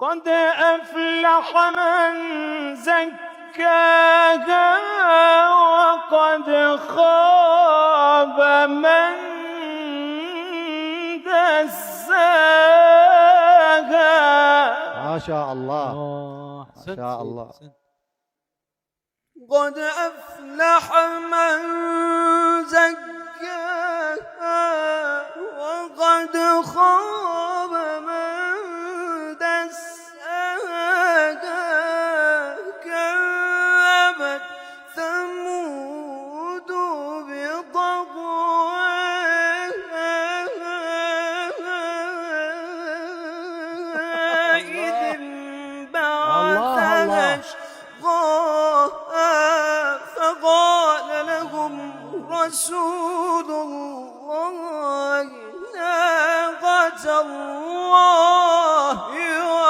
قد أفلح من زكاها وقد خاب من دساها. ما شاء الله ما شاء الله. قد أفلح من زكاها وقد خاب من دساها. كذبت ثمود بطغواها إذ انبعث أشقاها فقال لهم رسول الله ناقة الله